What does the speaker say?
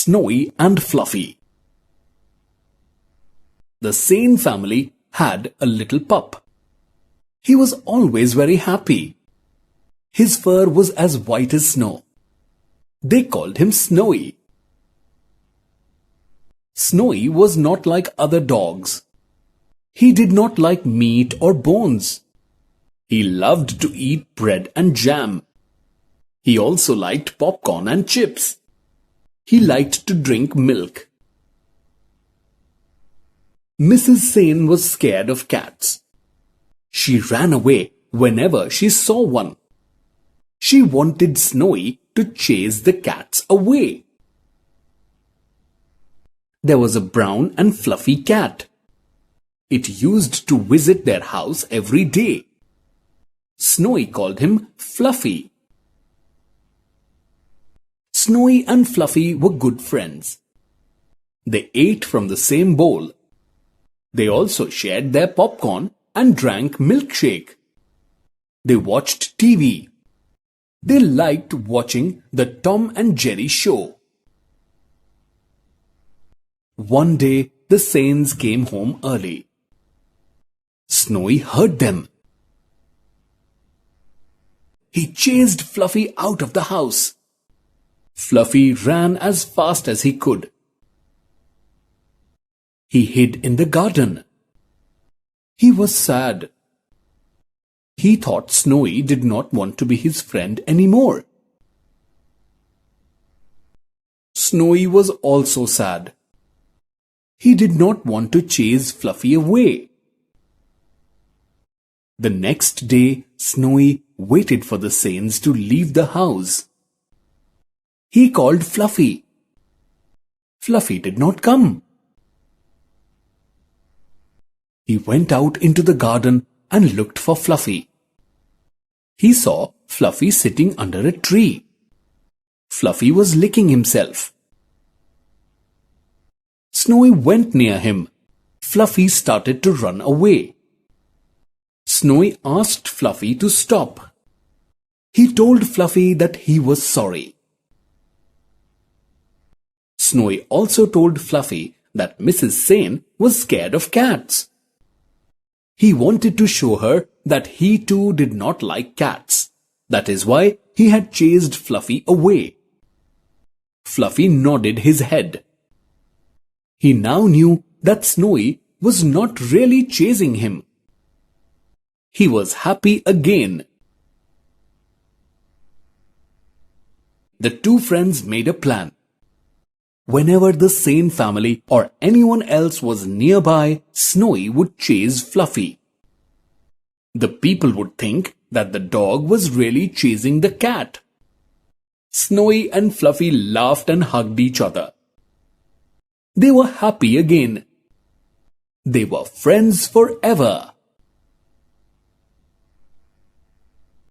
Snowy and Fluffy. The Sane family had a little pup. He was always very happy. His fur was as white as snow. They called him Snowy. Snowy was not like other dogs. He did not like meat or bones. He loved to eat bread and jam. He also liked popcorn and chips. He liked to drink milk. Mrs. Sane was scared of cats. She ran away whenever she saw one. She wanted Snowy to chase the cats away. There was a brown and fluffy cat. It used to visit their house every day. Snowy called him Fluffy. Snowy and Fluffy were good friends. They ate from the same bowl. They also shared their popcorn and drank milkshake. They watched TV. They liked watching the Tom and Jerry show. One day, the Sanes came home early. Snowy heard them. He chased Fluffy out of the house. Fluffy ran as fast as he could. He hid in the garden. He was sad. He thought Snowy did not want to be his friend anymore. Snowy was also sad. He did not want to chase Fluffy away. The next day, Snowy waited for the Sanes to leave the house. He called Fluffy. Fluffy did not come. He went out into the garden and looked for Fluffy. He saw Fluffy sitting under a tree. Fluffy was licking himself. Snowy went near him. Fluffy started to run away. Snowy asked Fluffy to stop. He told Fluffy that he was sorry. Snowy also told Fluffy that Mrs. Sane was scared of cats. He wanted to show her that he too did not like cats. That is why he had chased Fluffy away. Fluffy nodded his head. He now knew that Snowy was not really chasing him. He was happy again. The two friends made a plan. Whenever the Sane family or anyone else was nearby, Snowy would chase Fluffy. The people would think that the dog was really chasing the cat. Snowy and Fluffy laughed and hugged each other. They were happy again. They were friends forever.